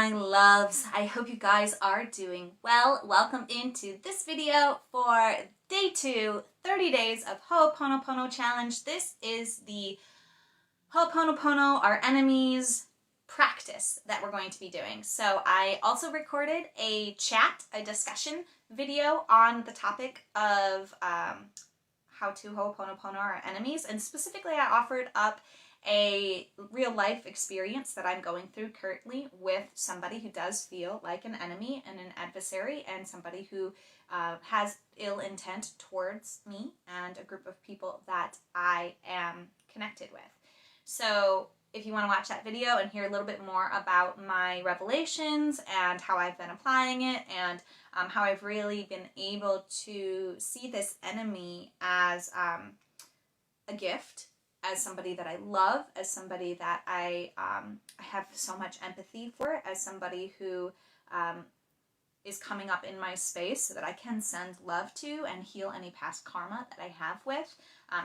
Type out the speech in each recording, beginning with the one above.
my loves. I hope you guys are doing well. Welcome into this video for day 2, 30 days of Ho'oponopono challenge. This is the Ho'oponopono, our enemies practice that we're going to be doing. So I also recorded a discussion video on the topic of how to Ho'oponopono our enemies, and specifically I offered up a real life experience that I'm going through currently with somebody who does feel like an enemy and an adversary, and somebody who has ill intent towards me and a group of people that I am connected with. So if you want to watch that video and hear a little bit more about my revelations and how I've been applying it, and how I've really been able to see this enemy as a gift, as somebody that I love, as somebody that I have so much empathy for, as somebody who is coming up in my space so that I can send love to and heal any past karma that I have with.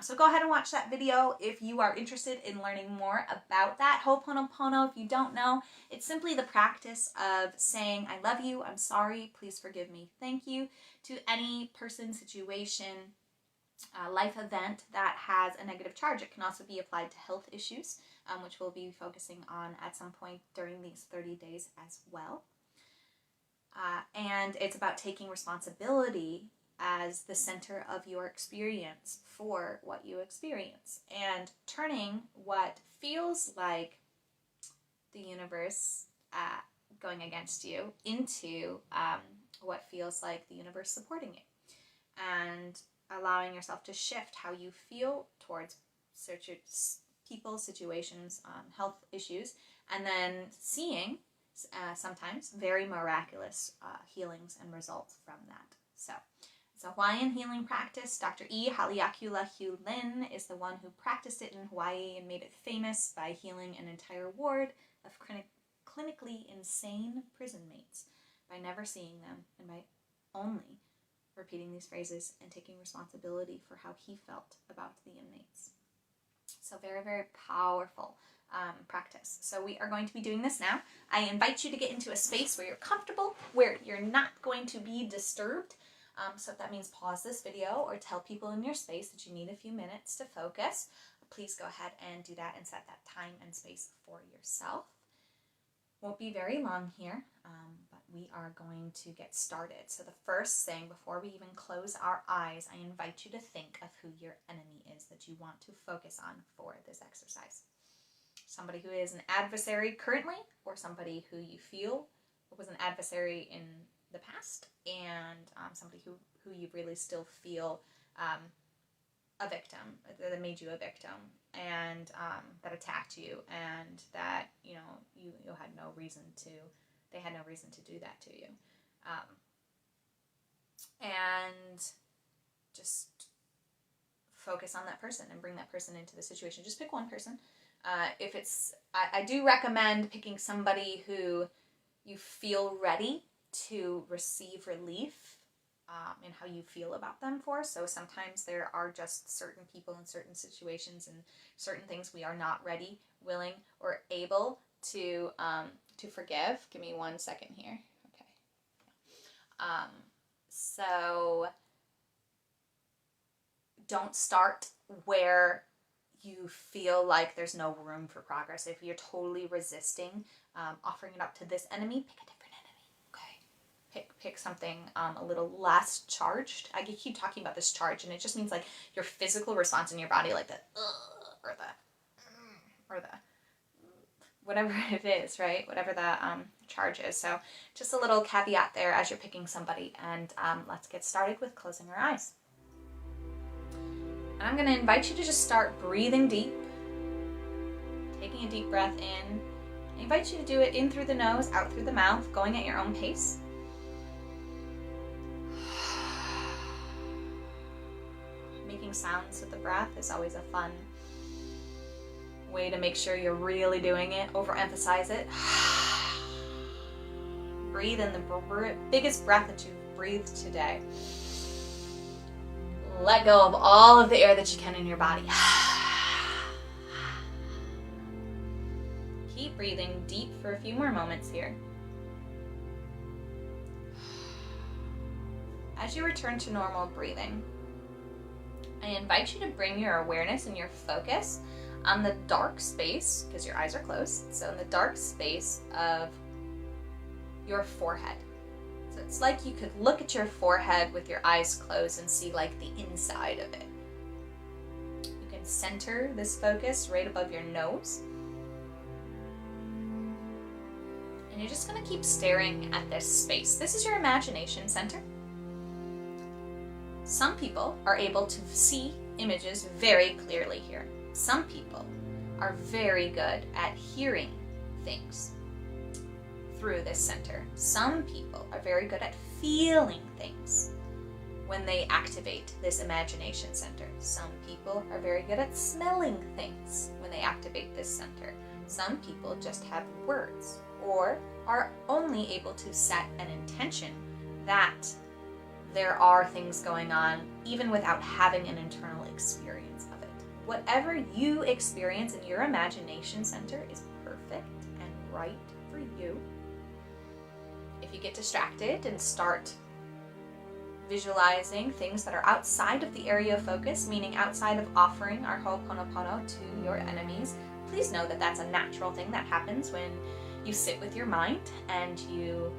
So go ahead and watch that video if you are interested in learning more about that. Ho'oponopono, if you don't know, it's simply the practice of saying, I love you, I'm sorry, please forgive me, thank you, to any person, situation, life event that has a negative charge. It can also be applied to health issues, which we'll be focusing on at some point during these 30 days as well. And it's about taking responsibility as the center of your experience for what you experience, and turning what feels like the universe going against you into what feels like the universe supporting you, and allowing yourself to shift how you feel towards people, situations, health issues, and then seeing sometimes very miraculous healings and results from that. So it's a Hawaiian healing practice. Dr. E. Haleakula Hugh Lin is the one who practiced it in Hawaii and made it famous by healing an entire ward of clinically insane prison mates by never seeing them and by only repeating these phrases and taking responsibility for how he felt about the inmates. So very, very powerful practice. So we are going to be doing this now. I invite you to get into a space where you're comfortable, where you're not going to be disturbed. So if that means pause this video or tell people in your space that you need a few minutes to focus, please go ahead and do that and set that time and space for yourself. Won't be very long here, but we are going to get started. So the first thing, before we even close our eyes, I invite you to think of who your enemy is that you want to focus on for this exercise. Somebody who is an adversary currently, or somebody who you feel was an adversary in the past, and somebody who you really still feel a victim, that made you a victim, and that attacked you, and that you had no reason to, they had no reason to do that to you, and just focus on that person and bring that person into the situation. Just pick one person. If it's, I do recommend picking somebody who you feel ready to receive relief in how you feel about them for. So sometimes there are just certain people in certain situations and certain things we are not ready, willing, or able to forgive. Give me 1 second here. Okay. So don't start where you feel like there's no room for progress. If you're totally resisting offering it up to this enemy, pick a different enemy. Okay, pick something a little less charged. I keep talking about this charge, and it just means like your physical response in your body, like the or the whatever it is, right? Whatever the charge is. So just a little caveat there as you're picking somebody, and let's get started with closing our eyes. I'm going to invite you to just start breathing deep, taking a deep breath in. I invite you to do it in through the nose, out through the mouth, going at your own pace. Making sounds with the breath is always a fun way to make sure you're really doing it. Overemphasize it. Breathe in the biggest breath that you've breathed today. Let go of all of the air that you can in your body. Keep breathing deep for a few more moments here. as you return to normal breathing, I invite you to bring your awareness and your focus on the dark space, because your eyes are closed, so in the dark space of your forehead. So it's like you could look at your forehead with your eyes closed and see like the inside of it. You can center this focus right above your nose. And you're just going to keep staring at this space. This is your imagination center. Some people are able to see images very clearly here. Some people are very good at hearing things through this center. Some people are very good at feeling things when they activate this imagination center. Some people are very good at smelling things when they activate this center. Some people just have words or are only able to set an intention that there are things going on even without having an internal experience of it. Whatever you experience in your imagination center is perfect and right for you. If you get distracted and start visualizing things that are outside of the area of focus, meaning outside of offering our Ho'oponopono to your enemies, please know that that's a natural thing that happens when you sit with your mind and you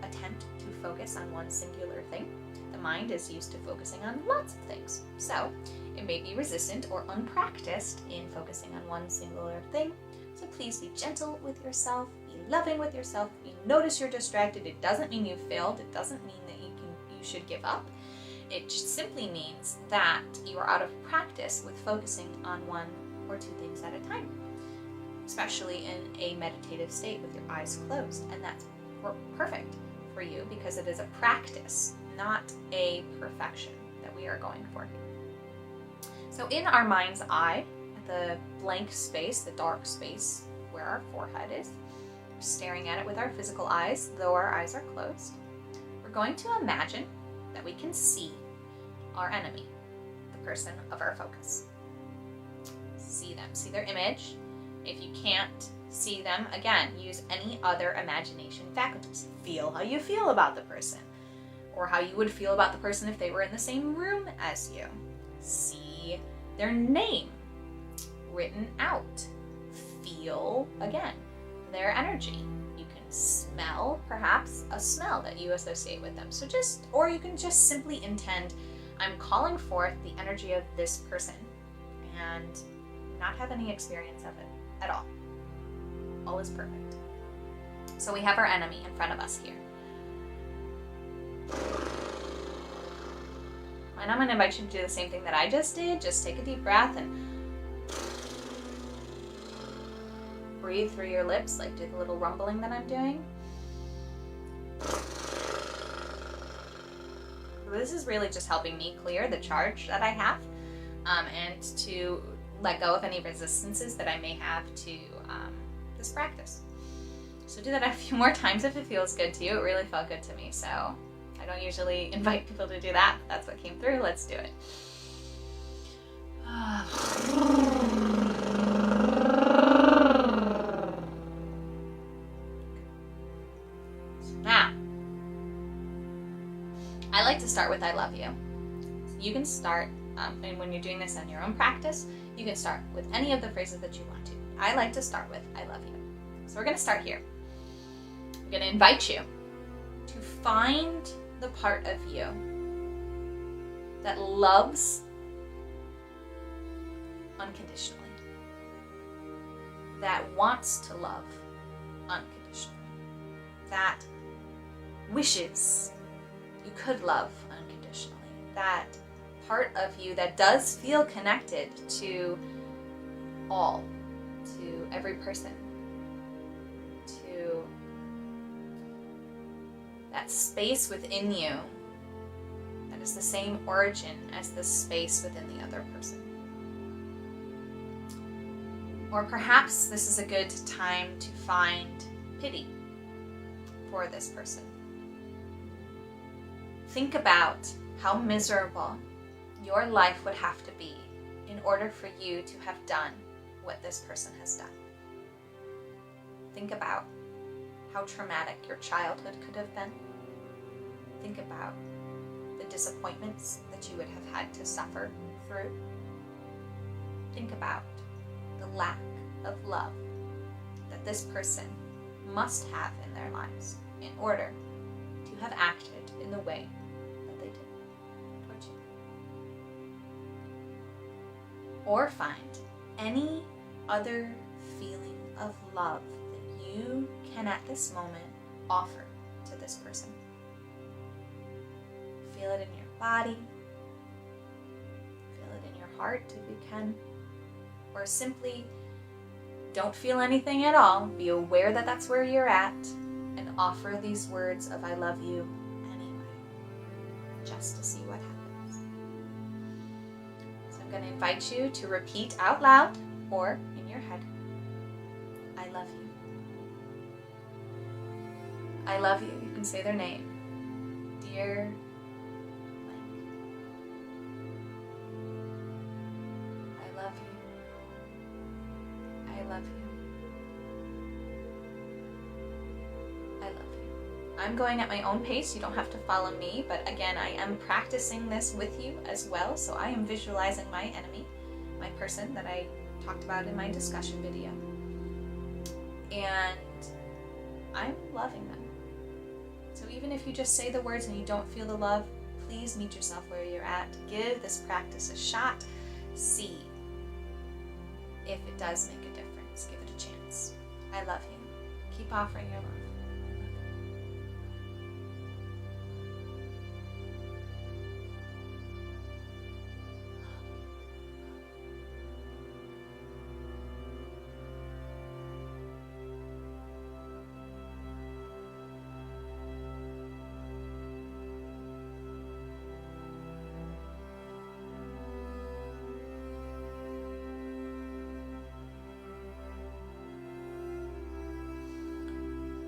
attempt to focus on one singular thing. The mind is used to focusing on lots of things, so it may be resistant or unpracticed in focusing on one singular thing. So please be gentle with yourself, be loving with yourself. If you notice you're distracted, it doesn't mean you failed. It doesn't mean that you should give up. It just simply means that you are out of practice with focusing on one or two things at a time, especially in a meditative state with your eyes closed. And that's perfect for you because it is a practice, not a perfection that we are going for. So in our mind's eye, the blank space, the dark space where our forehead is, we're staring at it with our physical eyes, though our eyes are closed. We're going to imagine that we can see our enemy, the person of our focus. See them, see their image. If you can't see them, again, use any other imagination faculties. Feel how you feel about the person, or how you would feel about the person if they were in the same room as you. See their name written out. Feel, again, their energy. You can smell, perhaps, a smell that you associate with them. Or you can just simply intend, I'm calling forth the energy of this person, and not have any experience of it at all. All is perfect. So we have our enemy in front of us here. And I'm going to invite you to do the same thing that I just did. Just take a deep breath and breathe through your lips, like do the little rumbling that I'm doing. This is really just helping me clear the charge that I have, and to let go of any resistances that I may have to this practice. So do that a few more times if it feels good to you. It really felt good to me, so I don't usually invite people to do that. That's what came through. Let's do it. Now, I like to start with I love you. You can start, and when you're doing this in your own practice, you can start with any of the phrases that you want to. I like to start with I love you. So we're going to start here. I'm going to invite you to find the part of you that loves unconditionally, that wants to love unconditionally, that wishes you could love unconditionally, that part of you that does feel connected to all, to every person, to that space within you that is the same origin as the space within the other person. Or perhaps this is a good time to find pity for this person. Think about how miserable your life would have to be in order for you to have done what this person has done. Think about how traumatic your childhood could have been. Think about the disappointments that you would have had to suffer through. Think about the lack of love that this person must have in their lives in order to have acted in the way that they did towards you. Or find any other feeling of love that you can at this moment offer to this person. Feel it in your body, feel it in your heart if you can, or simply don't feel anything at all. Be aware that that's where you're at and offer these words of I love you anyway, just to see what happens. So I'm going to invite you to repeat out loud or in your head, I love you. I love you. You can say their name. Dear blank. I love you. I love you. I love you. I'm going at my own pace. You don't have to follow me, but again, I am practicing this with you as well. So I am visualizing my enemy, my person that I talked about in my discussion video. And I'm loving them. So even if you just say the words and you don't feel the love, please meet yourself where you're at. Give this practice a shot. See if it does make a difference. Give it a chance. I love you. Keep offering your love.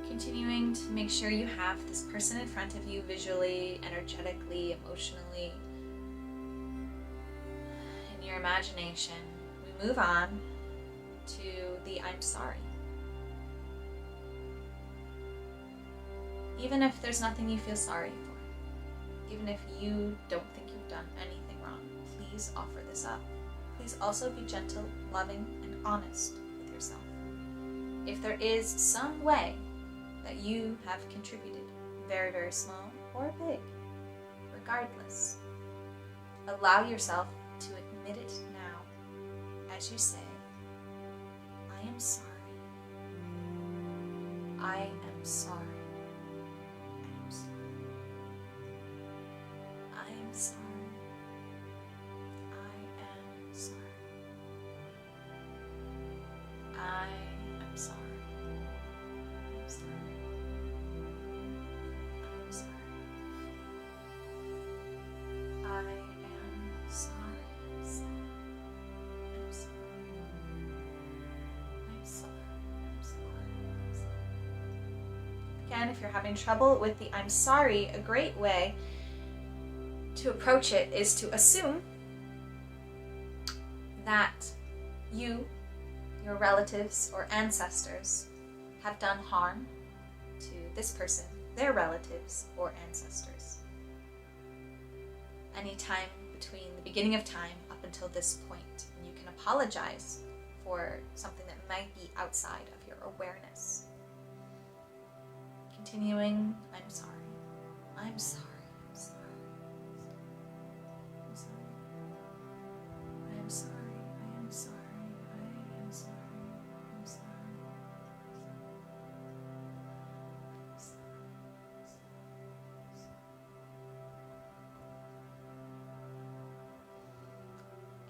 Continuing to make sure you have this person in front of you visually, energetically, emotionally, in your imagination. We move on to the I'm sorry. Even if there's nothing you feel sorry for, even if you don't think you've done anything wrong, please offer this up. Please also be gentle, loving, and honest with yourself. If there is some way that you have contributed, very, very small or big, regardless, allow yourself to admit it now as you say, I am sorry. I am sorry. I am sorry. I am sorry. I am sorry. I am sorry. I'm sorry. I'm sorry. I am sorry. I'm sorry. I'm sorry. I'm sorry. I'm sorry. I'm sorry. Again, if you're having trouble with the I'm sorry, a great way to approach it is to assume that you, your relatives or ancestors, have done harm to this person, their relatives or ancestors. Any time between the beginning of time up until this point, and you can apologize for something that might be outside of your awareness. Continuing, I'm sorry. I'm sorry. I'm sorry. I'm sorry. I am sorry. I am sorry. I am sorry. I'm sorry.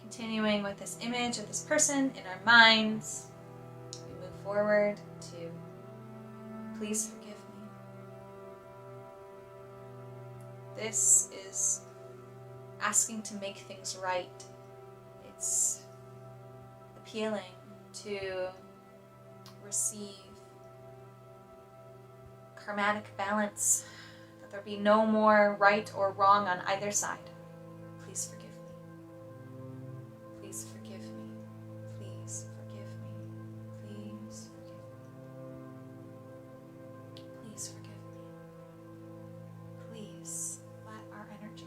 Continuing with this image of this person in our minds, we move forward to please forgive me. This is asking to make things right. It's appealing to receive karmatic balance, that there be no more right or wrong on either side. Please forgive me. Please forgive me. Please forgive me. Please forgive me. Please forgive me. Please let our energy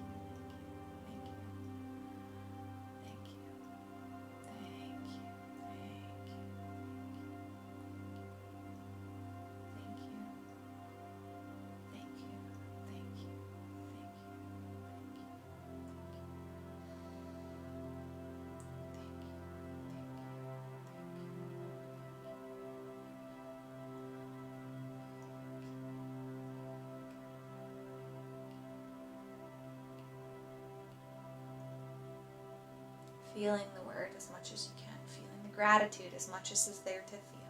Feeling the word as much as you can, feeling the gratitude as much as is there to feel.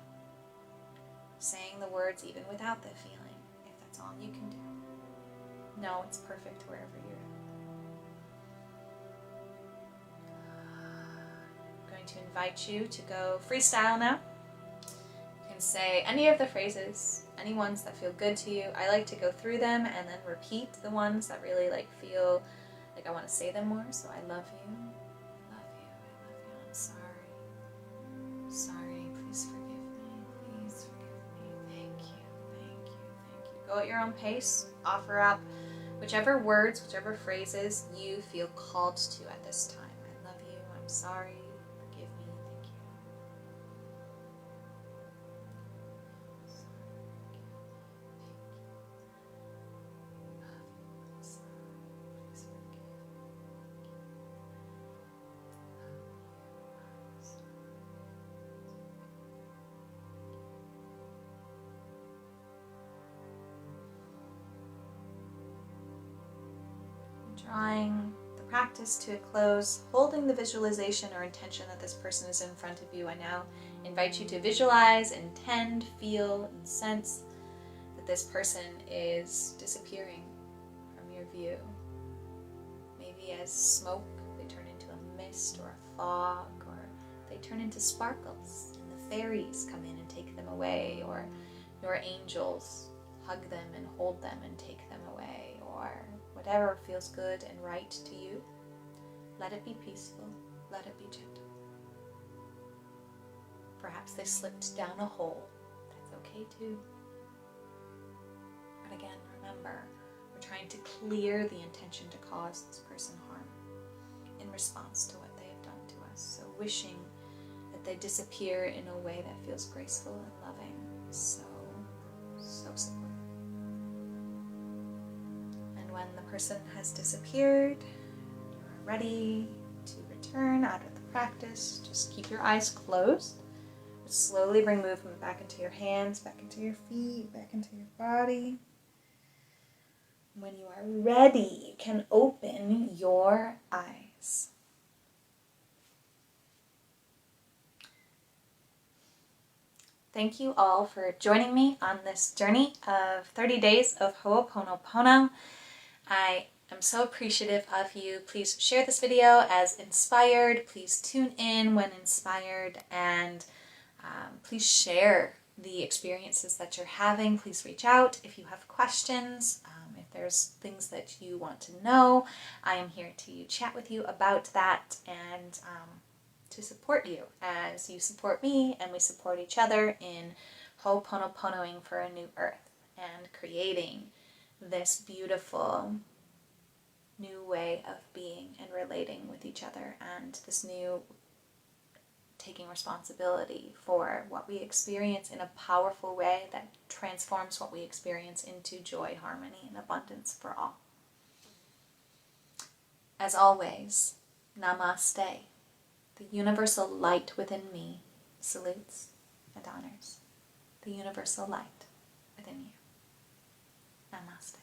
Saying the words even without the feeling, if that's all you can do. No, it's perfect wherever you're at. I'm going to invite you to go freestyle now. You can say any of the phrases, any ones that feel good to you. I like to go through them and then repeat the ones that really feel like I want to say them more. So I love you. I'm sorry. Sorry. Please forgive me. Please forgive me. Thank you. Thank you. Thank you. Go at your own pace. Offer up whichever words, whichever phrases you feel called to at this time. I love you. I'm sorry. Forgive me. Thank you. Drawing the practice to a close, holding the visualization or intention that this person is in front of you, I now invite you to visualize, intend, feel, and sense that this person is disappearing from your view. Maybe as smoke, they turn into a mist or a fog, or they turn into sparkles, and the fairies come in and take them away, or your angels hug them and hold them and take them away, or whatever feels good and right to you. Let it be peaceful. Let it be gentle. Perhaps they slipped down a hole. That's okay too. But again, remember, we're trying to clear the intention to cause this person harm in response to what they have done to us. So wishing that they disappear in a way that feels graceful and loving is so supportive. When the person has disappeared, you're ready to return out of the practice. Just keep your eyes closed. Slowly bring movement back into your hands, back into your feet, back into your body. When you are ready, you can open your eyes. Thank you all for joining me on this journey of 30 days of Ho'oponopono. I I'm so appreciative of you. Please share this video as inspired. Please tune in when inspired, and please share the experiences that you're having. Please reach out if you have questions. If there's things that you want to know, I am here to chat with you about that and to support you as you support me and we support each other in ho'oponoponoing for a new earth and creating this beautiful new way of being and relating with each other, and this new taking responsibility for what we experience in a powerful way that transforms what we experience into joy, harmony, and abundance for all. As always, Namaste. The universal light within me salutes and honors the universal light within you. Namaste.